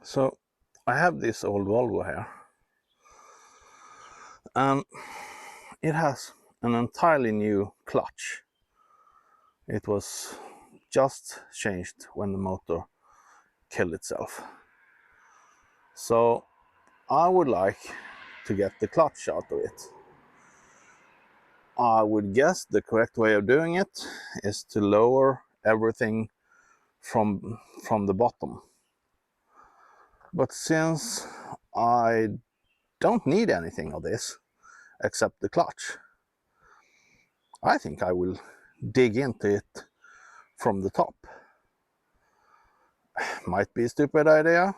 So I have this old Volvo here, and it has an entirely new clutch. It was just changed when the motor killed itself. So I would like to get the clutch out of it. I would guess the correct way of doing it is to lower everything from the bottom. But since I don't need anything of this except the clutch, I think I will dig into it from the top. Might be a stupid idea,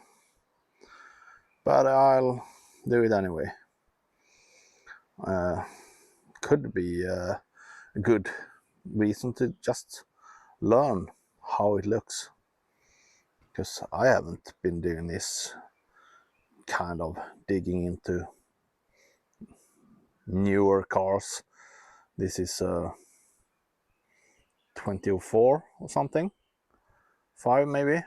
but I'll do it anyway. Could be a good reason to just learn how it looks, because I haven't been doing this kind of digging into newer cars. This is a 2004 or something, 5 maybe.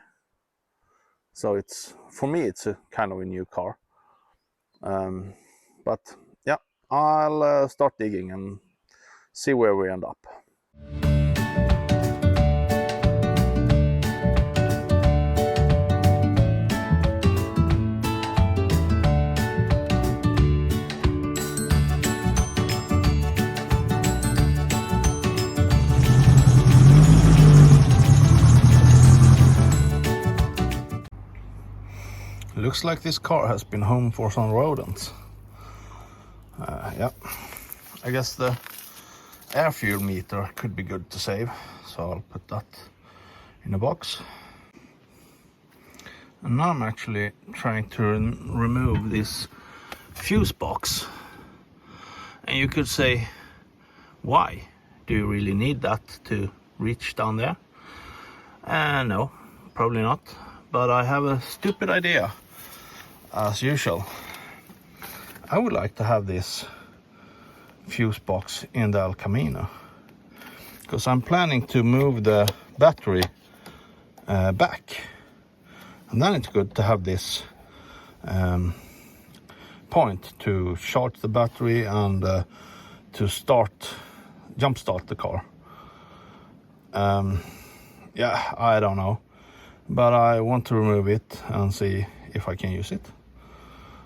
So it's, for me, it's a kind of a new car. But yeah, I'll start digging and see where we end up. Looks like this car has been home for some rodents. Yeah, I guess the air fuel meter could be good to save, so I'll put that in a box. And now I'm actually trying to remove this fuse box. And you could say, why? Do you really need that to reach down there? No, probably not. But I have a stupid idea, as usual. I would like to have this fuse box in the El Camino, because I'm planning to move the battery back, and then it's good to have this point to charge the battery and to jump start the car. Yeah, I don't know, but I want to remove it and see if I can use it.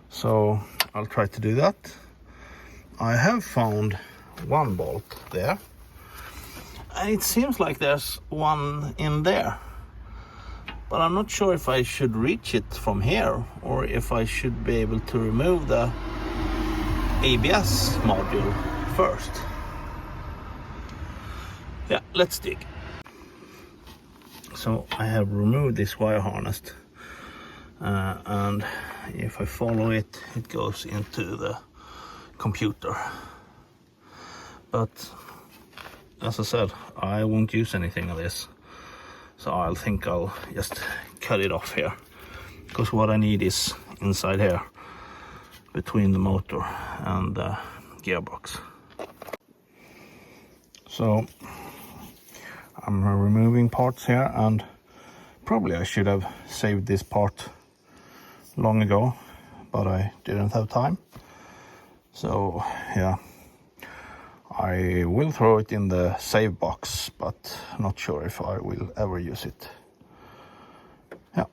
So I'll try to do that. I have found one bolt there, and it seems like there's one in there, but I'm not sure if I should reach it from here or if I should be able to remove the ABS module first. Yeah, let's dig. So I have removed this wire harness, and if I follow it, it goes into the computer. But as I said, I won't use anything of this, so I think I'll just cut it off here, because what I need is inside here between the motor and the gearbox. So I'm removing parts here, and probably I should have saved this part long ago, but I didn't have time. So yeah, I will throw it in the save box, but not sure if I will ever use it. Yeah.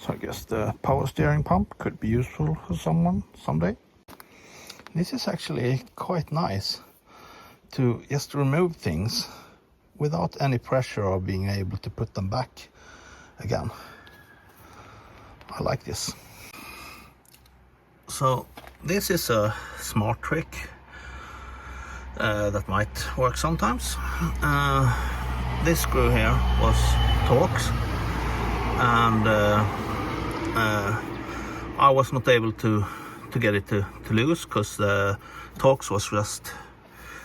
So I guess the power steering pump could be useful for someone someday. This is actually quite nice to just remove things without any pressure of being able to put them back again. I like this. So this is a smart trick that might work sometimes. This screw here was Torx, and I was not able to get it to loose, because the Torx was just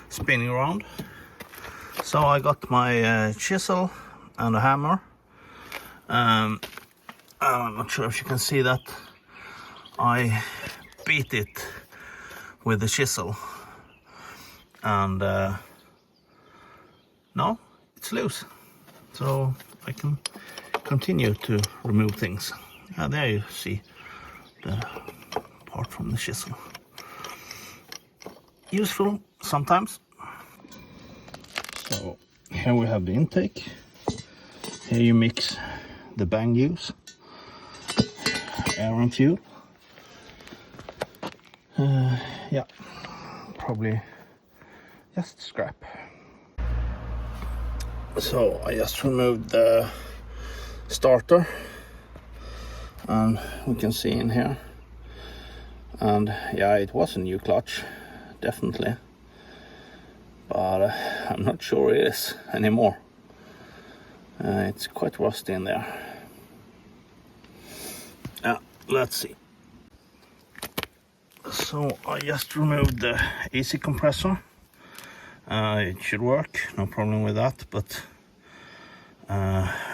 spinning around. So I got my chisel and a hammer. I'm not sure if you can see that. I beat it with the chisel, and now it's loose. So I can continue to remove things there you see the part from the chisel. Useful sometimes. So here we have the intake. Here you mix the bang juice, air and fuel. Yeah, probably just scrap. So I just removed the starter, and we can see in here, and yeah, it was a new clutch, definitely, but I'm not sure it is anymore. It's quite rusty in there. Let's see. So I just removed the AC compressor. It should work, no problem with that, but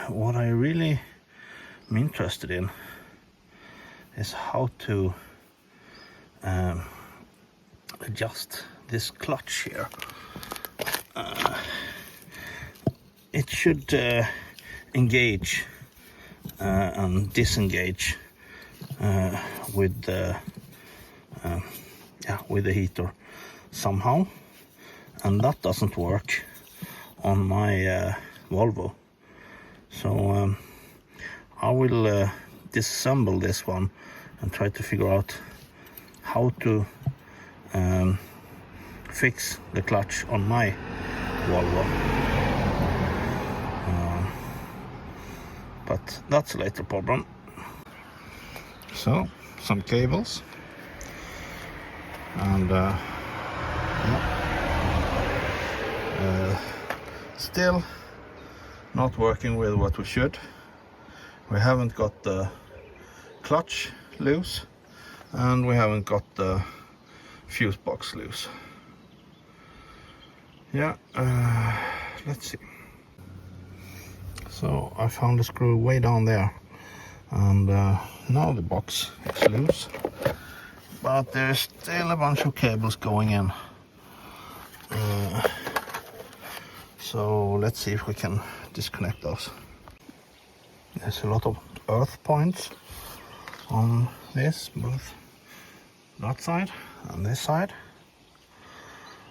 what I really am interested in is how to adjust this clutch here. It should engage and disengage with the heater somehow, and that doesn't work on my Volvo. So I will disassemble this one and try to figure out how to fix the clutch on my Volvo. But that's a later problem. So some cables, and still not working with what we should. We haven't got the clutch loose, and we haven't got the fuse box loose. Yeah, let's see. So I found a screw way down there, and now the box is loose, but there's still a bunch of cables going in. So let's see if we can disconnect those. There's a lot of earth points on this, both that side and this side,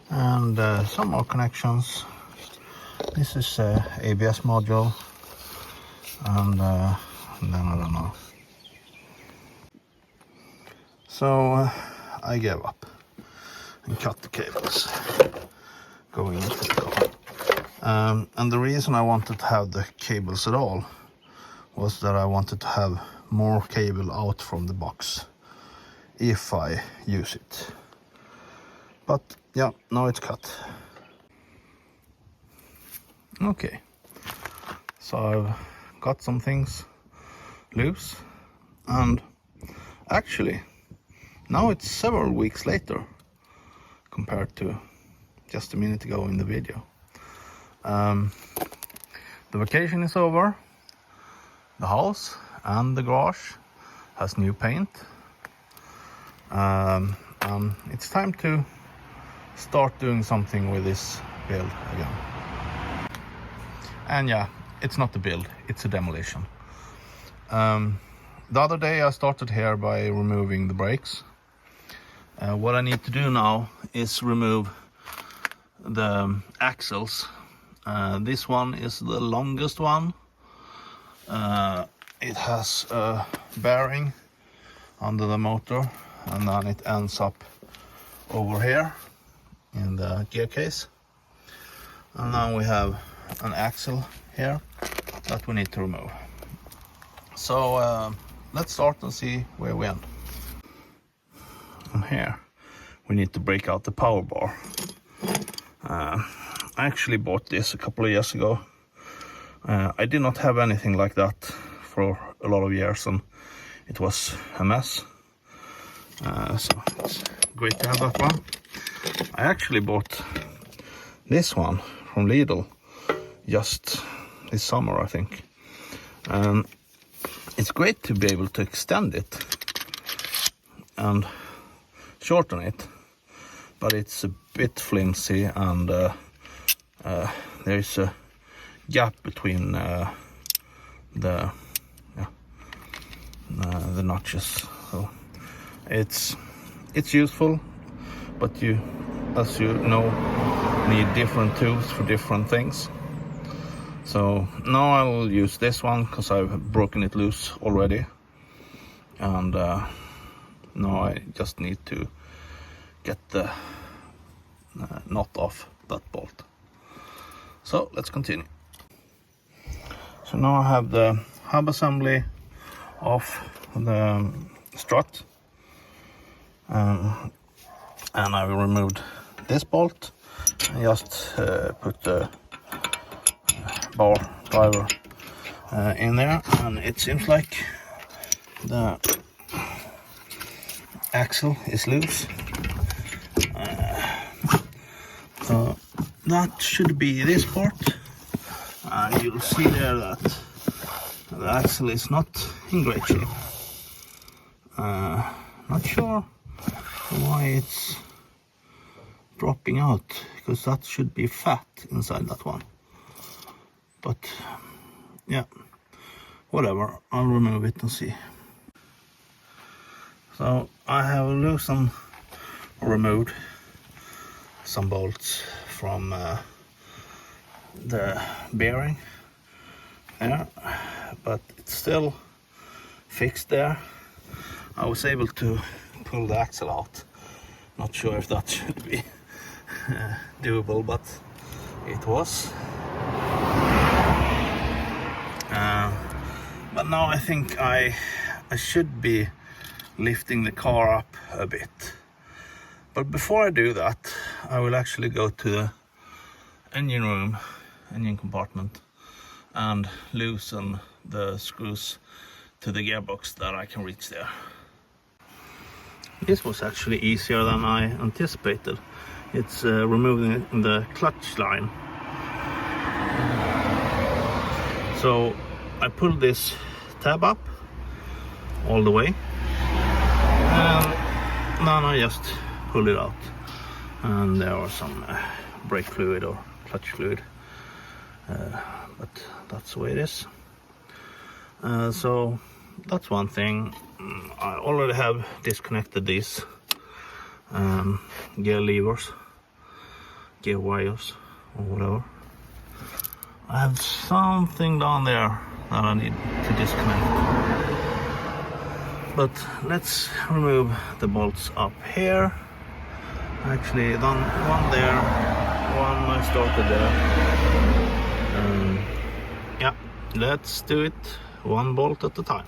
and some more connections. This is ABS module, and then I don't know. So I gave up and cut the cables going into the car. And the reason I wanted to have the cables at all was that I wanted to have more cable out from the box if I use it. But yeah, now it's cut. Okay, so I've got some things loose, and actually now it's several weeks later compared to just a minute ago in the video. The vacation is over. The house and the garage has new paint, and it's time to start doing something with this build again. And yeah, it's not a build, it's a demolition. The other day I started here by removing the brakes. What I need to do now is remove the axles. This one is the longest one. It has a bearing under the motor, and then it ends up over here in the gear case. And now we have an axle here that we need to remove. So let's start and see where we end. And here we need to break out the power bar. I actually bought this a couple of years ago. I did not have anything like that for a lot of years, and it was a mess. So it's great to have that one. I actually bought this one from Lidl just this summer, I think. It's great to be able to extend it and shorten it, but it's a bit flimsy, and there's a gap between the the notches. So it's useful, but you, as you know, need different tools for different things. So now I will use this one because I've broken it loose already, and now I just need to get the knot off that bolt. So let's continue. So now I have the hub assembly off the strut, and I removed this bolt and just put the bar driver in there, and it seems like the axle is loose. So that should be this part, and you'll see there that the axle is not in great shape. Not sure why it's dropping out, because that should be fat inside that one. But yeah, whatever, I'll remove it and see. So I have loosened or removed some bolts from the bearing there, but it's still fixed there. I was able to pull the axle out. Not sure if that should be doable, but it was. But now I think I should be lifting the car up a bit. But before I do that, I will actually go to the engine room, engine compartment, and loosen the screws to the gearbox that I can reach there. This was actually easier than I anticipated. It's removing the clutch line. So I pulled this tab up all the way, and then I just pull it out, and there was some brake fluid or clutch fluid, but that's the way it is. So that's one thing. I already have disconnected these gear levers, gear wires, or whatever. I have something down there that I need to disconnect. But let's remove the bolts up here. Actually, done one there, one I started there. Yeah, let's do it one bolt at a time.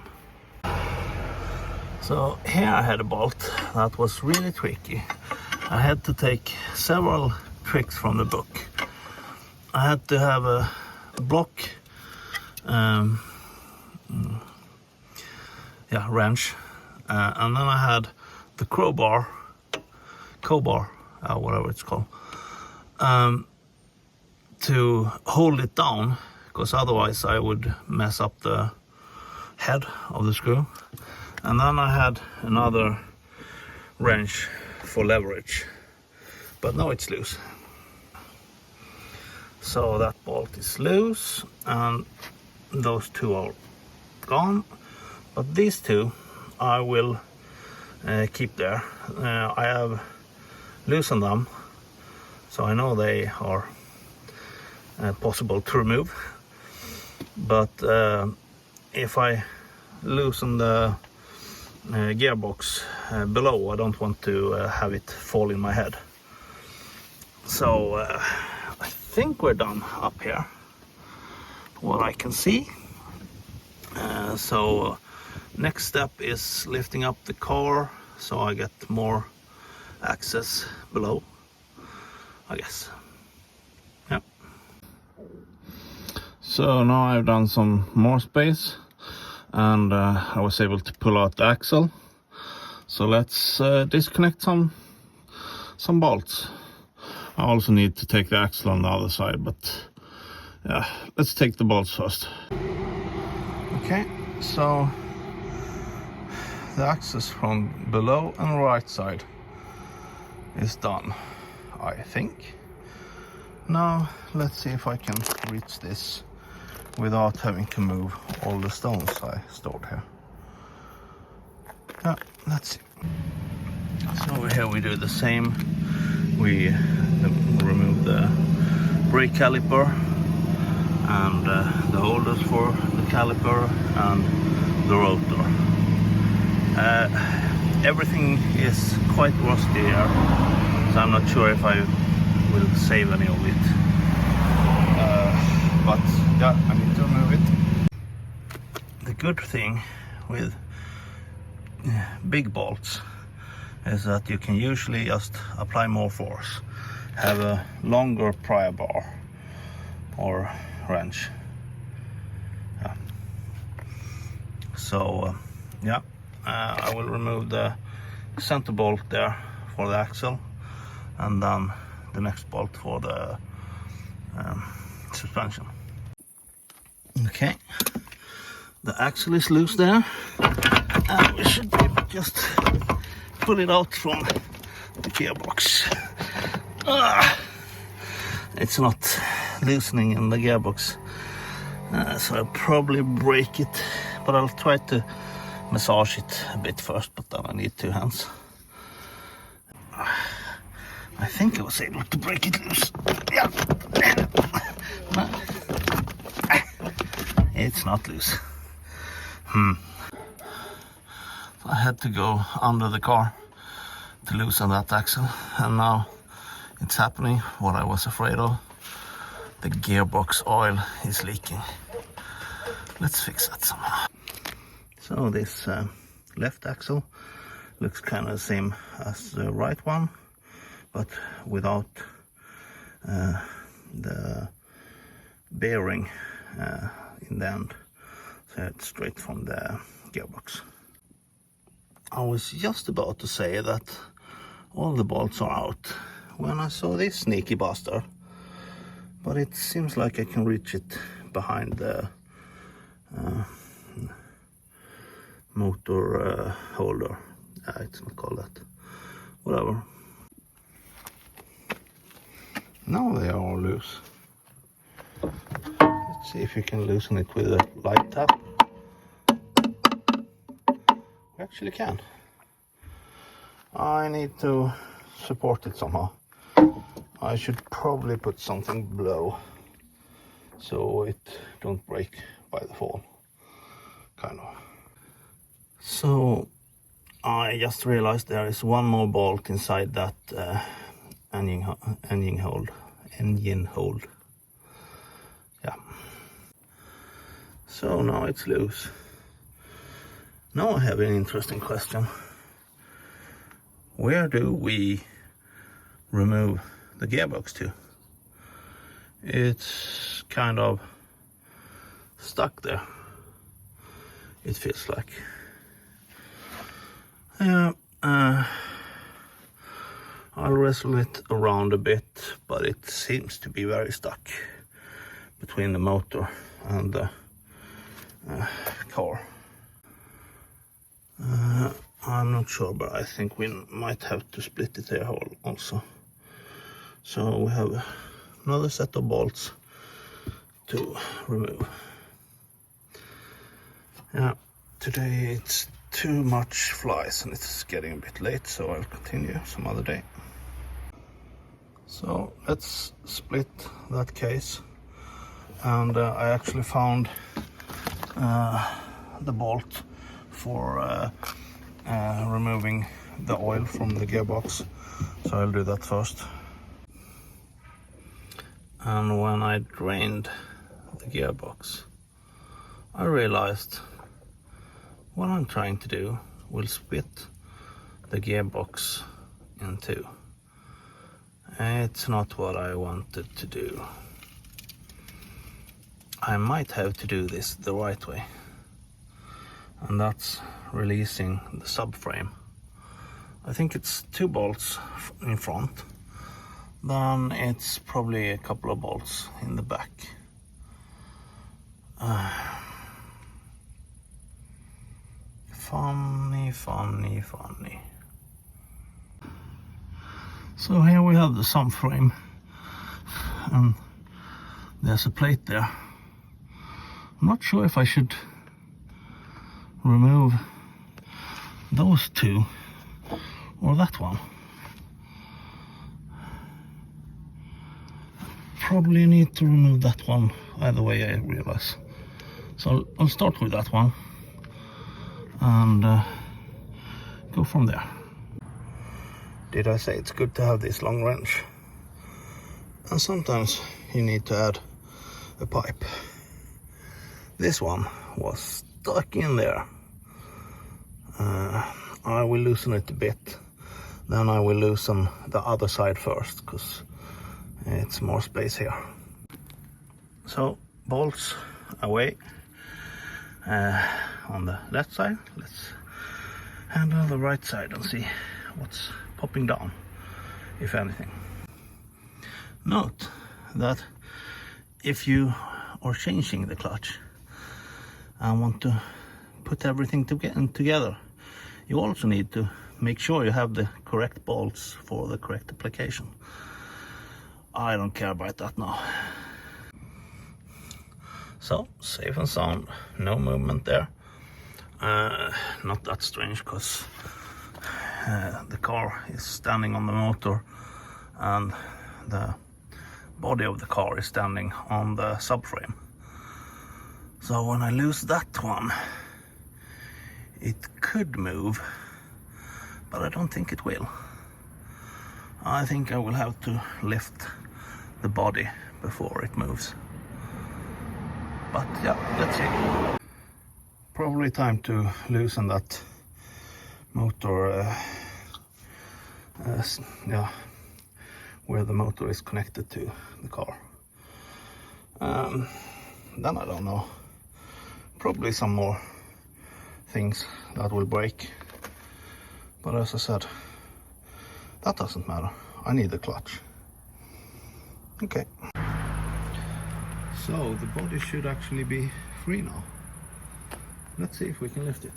So here I had a bolt that was really tricky. I had to take several tricks from the book. I had to have a block wrench, and then I had the crowbar, whatever it's called, to hold it down, because otherwise I would mess up the head of the screw. And then I had another wrench for leverage, but now it's loose. So that bolt is loose, and those two are gone. But these two I will keep there. I have loosened them, so I know they are possible to remove. But if I loosen the gearbox below, I don't want to have it fall in my head. So I think we're done up here, what I can see. So next step is lifting up the car so I get more access below, I guess. Yeah. So now I've done some more space, and I was able to pull out the axle. So let's disconnect some bolts. I also need to take the axle on the other side, but yeah, let's take the bolts first. Okay, so the access from below and right side is done, I think. Now let's see if I can reach this without having to move all the stones I stored here. Let's see. So over here we do the same. We remove the brake caliper and the holders for the caliper and the rotor. Everything is quite rusty here, so I'm not sure if I will save any of it. But yeah, I need to remove it. The good thing with big bolts is that you can usually just apply more force, have a longer pry bar or wrench. Yeah. So yeah, I will remove the center bolt there for the axle, and then the next bolt for the suspension. Okay, the axle is loose there, and we should just pull it out from the gearbox. It's not loosening in the gearbox, so I'll probably break it, but I'll try to massage it a bit first, but then I need 2 hands. I think I was able to break it loose. Yeah. No. It's not loose. I had to go under the car to loosen that axle, and now it's happening, what I was afraid of. The gearbox oil is leaking. Let's fix that somehow. So this left axle looks kind of the same as the right one, but without the bearing in the end. So it's straight from the gearbox. I was just about to say that all the bolts are out when I saw this sneaky bastard, but it seems like I can reach it behind the motor holder. It's not called that. Whatever. Now they are all loose. Let's see if you can loosen it with a light tap. We actually can. I need to support it somehow. I should probably put something below so it don't break by the fall, kind of. So I just realized there is one more bolt inside that engine hold. Yeah. So now it's loose. Now I have an interesting question. Where do we remove the gearbox to? It's kind of stuck there, it feels like. I'll wrestle it around a bit, but it seems to be very stuck between the motor and the car. I'm not sure, but I think we might have to split it here also. So we have another set of bolts to remove. Yeah, today it's too much flies and it's getting a bit late, so I'll continue some other day. So let's split that case, and I actually found the bolt for removing the oil from the gearbox, so I'll do that first. And when I drained the gearbox, I realized what I'm trying to do will split the gearbox in two. It's not what I wanted to do. I might have to do this the right way, and that's releasing the subframe. I think it's 2 bolts in front, then it's probably a couple of bolts in the back. Funny. So here we have the subframe, and there's a plate there. I'm not sure if I should remove those two or that one. Probably need to remove that one either way, I realize. So I'll start with that one and go from there. Did I say it's good to have this long wrench? And sometimes you need to add a pipe. This one was stuck in there. I will loosen it a bit, then I will loosen the other side first, because it's more space here. So bolts away on the left side. Let's handle the right side and see what's popping down, if anything. Note that if you are changing the clutch and want to put everything together, you also need to make sure you have the correct bolts for the correct application. I don't care about that now. So, safe and sound, no movement there. Not that strange, because the car is standing on the motor and the body of the car is standing on the subframe. So when I lose that one, it could move, but I don't think it will. I think I will have to lift the body before it moves. But yeah, let's see. Probably time to loosen that motor, where the motor is connected to the car. Then I don't know. Probably some more things that will break. But as I said, that doesn't matter. I need the clutch. Okay. So the body should actually be free now. Let's see if we can lift it.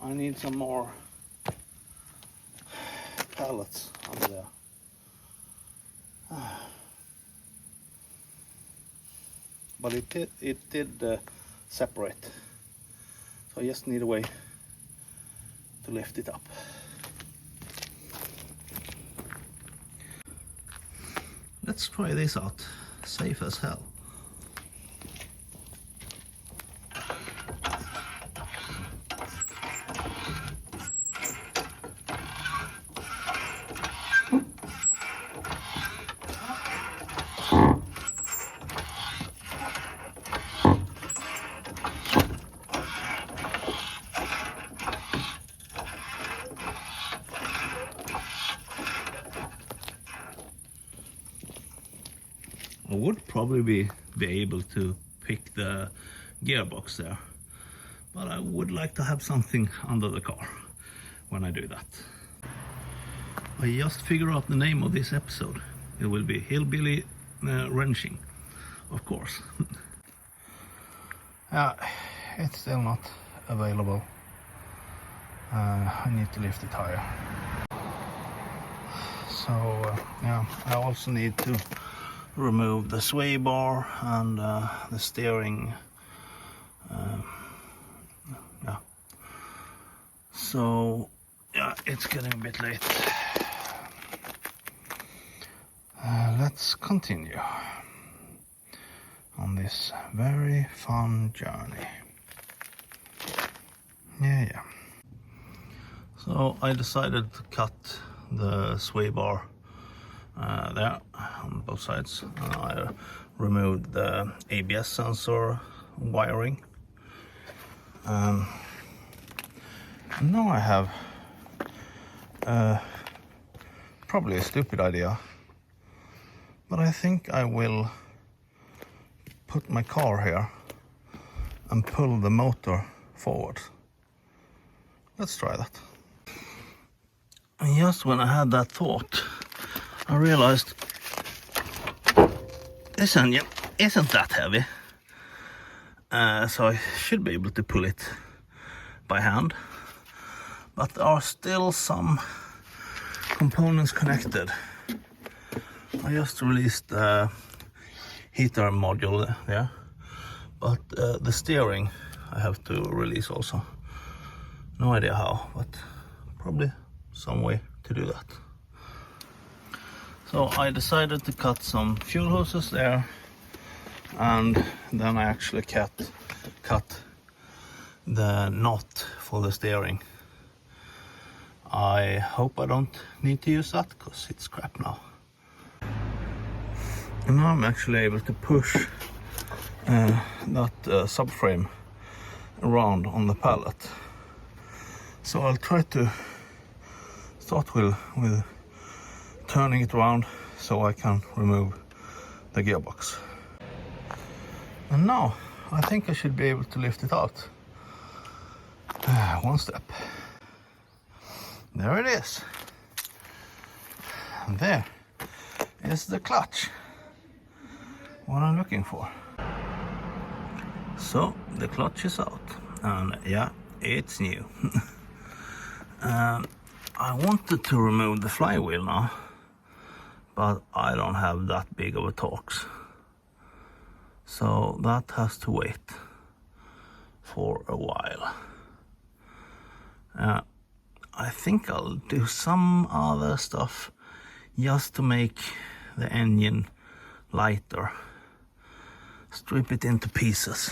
I need some more pallets under there. But it did separate, so I just need a way to lift it up. Let's try this out, safe as hell. I would probably be able to pick the gearbox there, but I would like to have something under the car when I do that. I just figured out the name of this episode. It will be Hillbilly wrenching, of course. It's still not available. I need to lift it higher. So yeah, I also need to remove the sway bar and the steering Yeah. So yeah, it's getting a bit late. Let's continue on this very fun journey. Yeah. So I decided to cut the sway bar there on both sides. I removed the ABS sensor wiring. Now I have probably a stupid idea, but I think I will put my car here and pull the motor forward. Let's try that. And just when I had that thought, I realized this engine isn't that heavy, so I should be able to pull it by hand, but there are still some components connected. I just released the heater module there, but the steering I have to release also. No idea how, but probably some way to do that. So I decided to cut some fuel hoses there, and then I actually cut the knot for the steering. I hope I don't need to use that because it's crap now. And now I'm actually able to push that subframe around on the pallet. So I'll try to start with turning it around so I can remove the gearbox. And now I think I should be able to lift it out. One step. There it is. And there is the clutch. What I'm looking for. So the clutch is out, and yeah, it's new. I wanted to remove the flywheel now, but I don't have that big of a Torx, so that has to wait for a while. I think I'll do some other stuff just to make the engine lighter. Strip it into pieces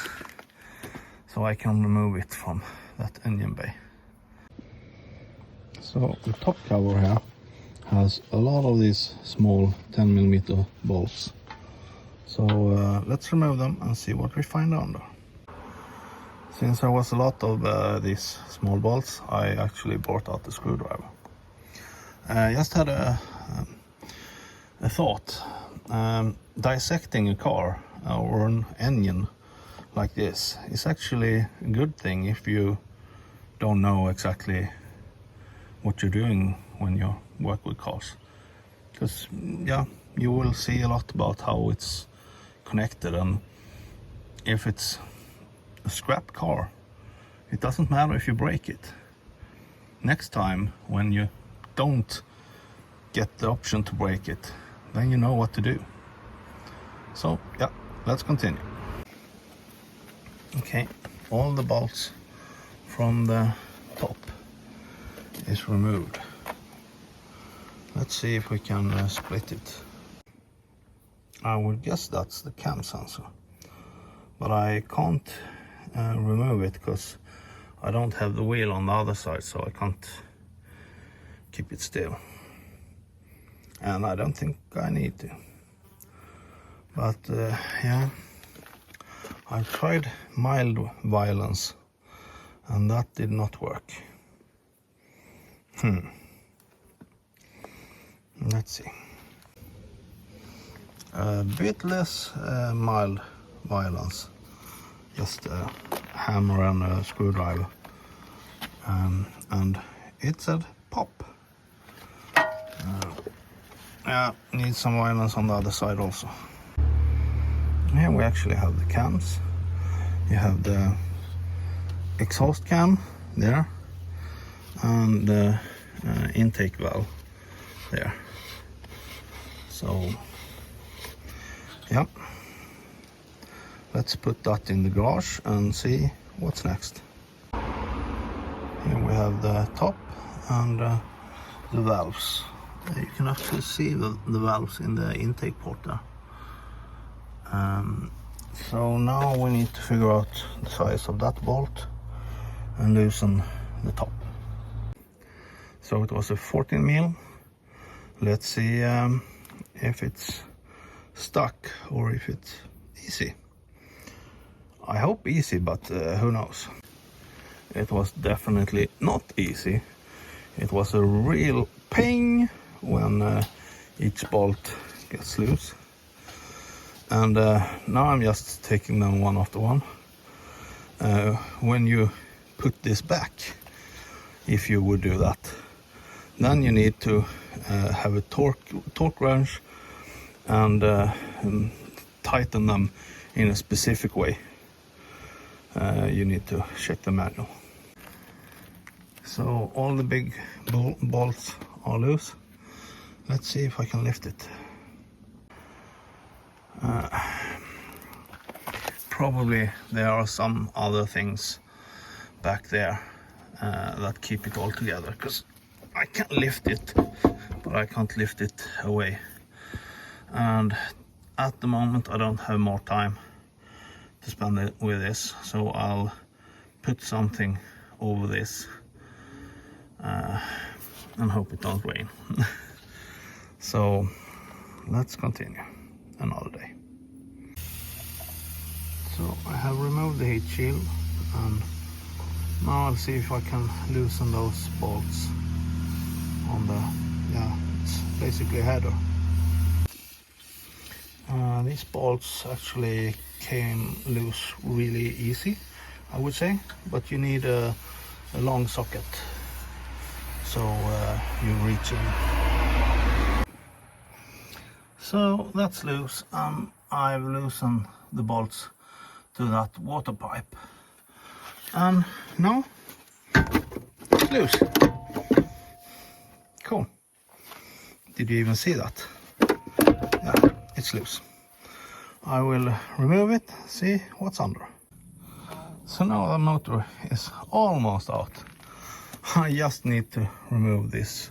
so I can remove it from that engine bay. So the top cover here has a lot of these small 10mm bolts. So let's remove them and see what we find under. Since there was a lot of these small bolts, I actually brought out the screwdriver. I just had a thought. Dissecting a car or an engine like this is actually a good thing if you don't know exactly what you're doing when you work with cars. Because yeah, you will see a lot about how it's connected, and if it's a scrap car, it doesn't matter if you break it. Next time when you don't get the option to break it, then you know what to do. So yeah, let's continue. Okay, all the bolts from the top is removed. Let's see if we can split it. I would guess that's the cam sensor, but I can't remove it because I don't have the wheel on the other side, so I can't keep it still, and I don't think I need to. But yeah, I tried mild violence and that did not work. Let's see. A bit less mild violence. Just a hammer and a screwdriver. And it said pop. Yeah, need some violence on the other side also. Here we actually have the cams. You have the exhaust cam there and the intake valve there. So yeah, let's put that in the garage and see what's next. Here we have the top and the valves. You can actually see the valves in the intake port there. So now we need to figure out the size of that bolt and loosen the top. So it was a 14 mil. Let's see if it's stuck or if it's easy. I hope easy, but who knows. It was definitely not easy. It was a real pain when each bolt gets loose. And now I'm just taking them one after one. When you put this back, if you would do that, then you need to have a torque wrench and tighten them in a specific way. You need to check the manual. So all the big bolts are loose. Let's see if I can lift it. Probably there are some other things back there that keep it all together, because I can lift it, but I can't lift it away. And at the moment I don't have more time to spend it with this, so I'll put something over this and hope it don't rain. So let's continue another day. So I have removed the heat shield, and now I'll see if I can loosen those bolts on the, it's basically a header. These bolts actually came loose really easy, I would say, but you need a long socket, so you reach in. So that's loose, and I've loosened the bolts to that water pipe, and now it's loose. Cool. Did you even see that? Yeah, it's loose. I will remove it, see what's under. So now the motor is almost out. I just need to remove this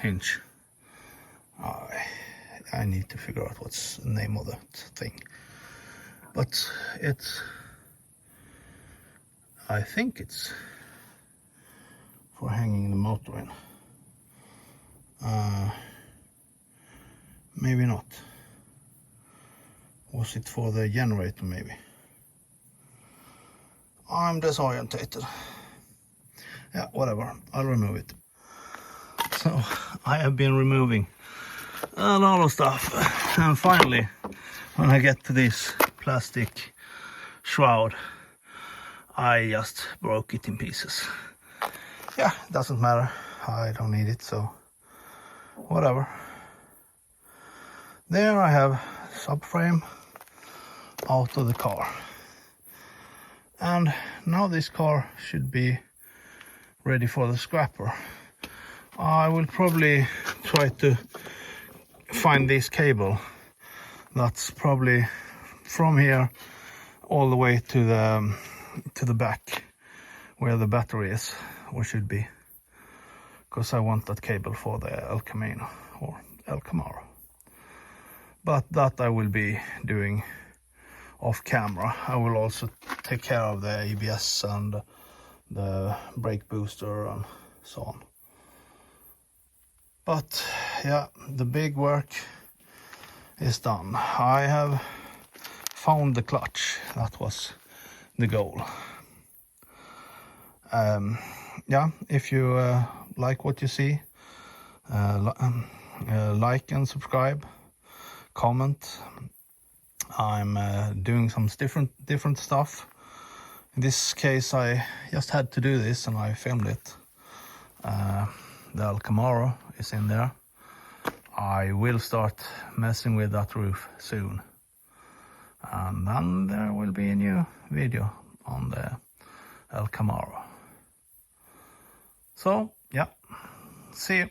hinge. I need to figure out what's the name of that thing, but I think it's for hanging the motor in. Maybe not. Was it for the generator maybe? I'm disorientated. Yeah, whatever, I'll remove it. So I have been removing a lot of stuff, and finally when I get to this plastic shroud, I just broke it in pieces. Yeah, doesn't matter, I don't need it, so whatever. There I have subframe out of the car, and now this car should be ready for the scrapper. I will probably try to find this cable that's probably from here all the way to the back where the battery is, or should be, because I want that cable for the El Camino or El Camaro. But that I will be doing off camera. I will also take care of the ABS and the brake booster and so on. But yeah, the big work is done. I have found the clutch. That was the goal. Yeah, if you like what you see, like and subscribe, comment. I'm doing some different stuff. In this case I just had to do this and I filmed it. The El Camaro is in there. I will start messing with that roof soon, and then there will be a new video on the El Camaro. So yeah, see you.